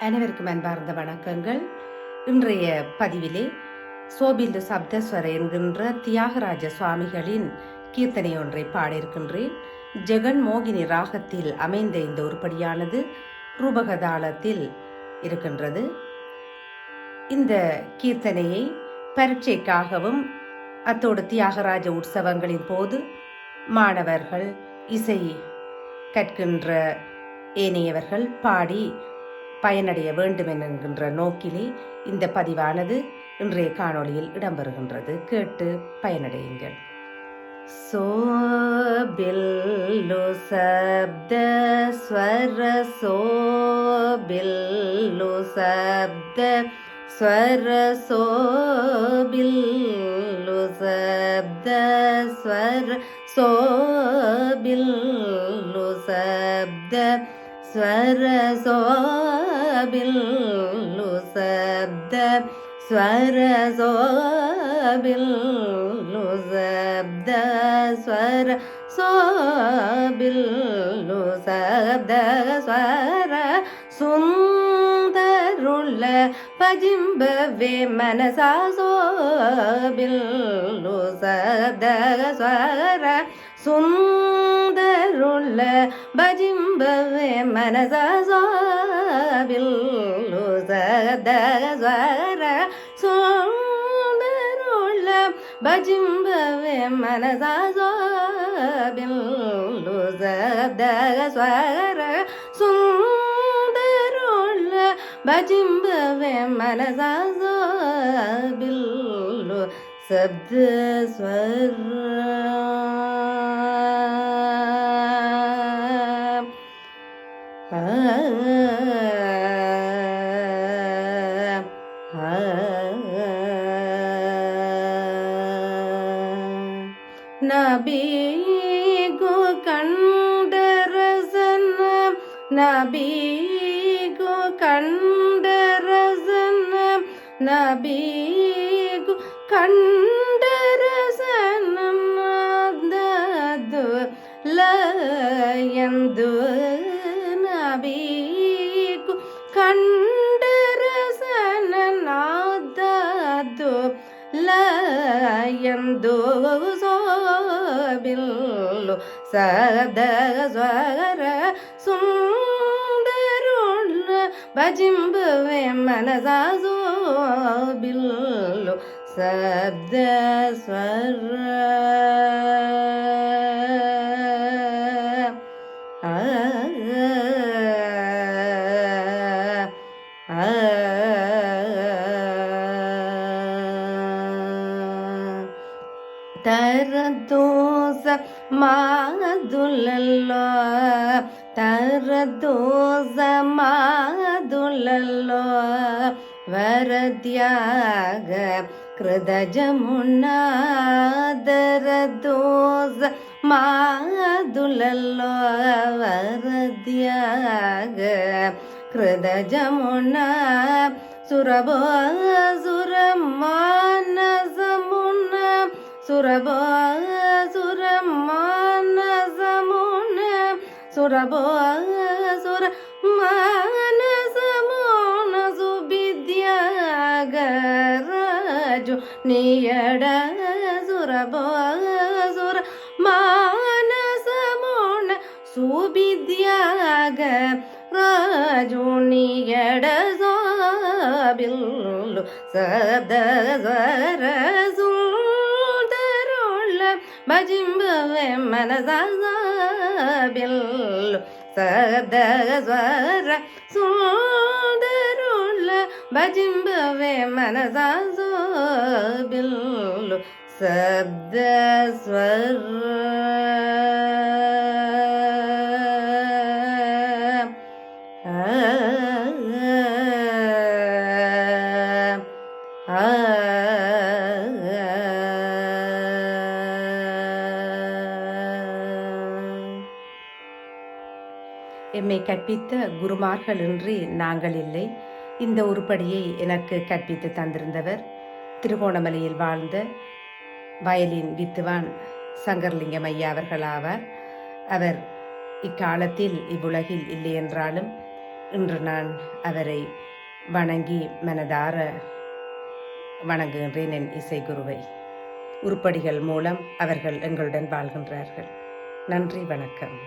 அனைவருக்கும் அன்பார்ந்த வணக்கங்கள். இன்றைய பதிவிலே சோபிந்து சப்தஸ்வர என்கின்ற தியாகராஜ சுவாமிகளின் கீர்த்தனை ஒன்றை பாடியிருக்கின்றேன். ஜெகன் மோகினி ராகத்தில் அமைந்த இந்த உருப்படியானது ரூபகதாளத்தில் இருக்கின்றது. இந்த கீர்த்தனையை பரீட்சைக்காகவும் அத்தோடு தியாகராஜ உற்சவங்களின் போது மாணவர்கள், இசை கற்கின்ற ஏனையவர்கள் பாடி பயனடைய வேண்டும் என்கின்ற நோக்கிலே இந்த பதிவானது இன்றைய காணொளியில் இடம்பெறுகின்றது. கேட்டு பயனடையுங்கள். சோபில்லு சப்த ஸ்வர சோபில்லு சப்த ஸ்வர சோபில்லு சப்த ஸ்வர சோபில்லு சப்த ஸ்வர சோபில்லு சப்த ஸ்வர சோபில்லு சப்த ஸ்வர சோபில்லு சப்த ஸ்வர சுந்தருள்ள பஜிம்பவே மனசா சோபில்லு சப்த ஸ்வர சுந்தருள்ள பஜிம்பவே மனசா சோபில்லு சப்த ஸ்வர சுந்தருள்ள பஜிம்பவே மனசா சோபில்லு சப்த ஸ்வர சுந்தருள்ள பஜிம்பவே மனசா சோபில்லு சப்த ஸ்வர நபிகு கண்டரசன நபிகு கண்டரசன நபிகு கண்டரசனம் நாதது லயந்து நபிகு கண்டரசன நாதது லயந்து சோபில்லு சப்த ஸ்வர சுந்தருள்ள பஜிம்பவே மனசா சோபில்லு சப்த ஸ்வர தரதோச மாதுலல்லோ தரதோச மாதுலல்லோ வரத்யாக கிருத ஜமுனா தரதோச மாதுலல்லோ வரத்யாக கிருத ஜமுனா சுரபோ சுரமானசமுன சுரபோ சுரமானசமுன சுரபோ சுரமானசமுன சுபித்யாகராஜு நியட சுரபோ சுரமானசமுன சுபித்யாக ராஜு நியட சோபில்லு சப்த ஸ்வர பஜிம்பவே மனசா சோபில்லு சப்த ஸ்வர சுந்தருள்ள பஜிம்பவே மனசா சோபில்லு சப்த ஸ்வர எம்மை கற்பித்த குருமார்கள் இன்றி நாங்கள் இல்லை. இந்த உருப்படியை எனக்கு கற்பித்து தந்திருந்தவர் திருகோணமலையில் வாழ்ந்த வயலின் வித்துவான் சங்கர்லிங்கம் ஐயா அவர்கள் ஆவார். அவர் இக்காலத்தில் இவ்வுலகில் இல்லை என்றாலும் இன்று நான் அவரை வணங்கி மனதார வணங்குகின்றேன் என் இசைக்குருவை. உருப்படிகள் மூலம் அவர்கள் எங்களுடன் வாழ்கின்றார்கள். நன்றி, வணக்கம்.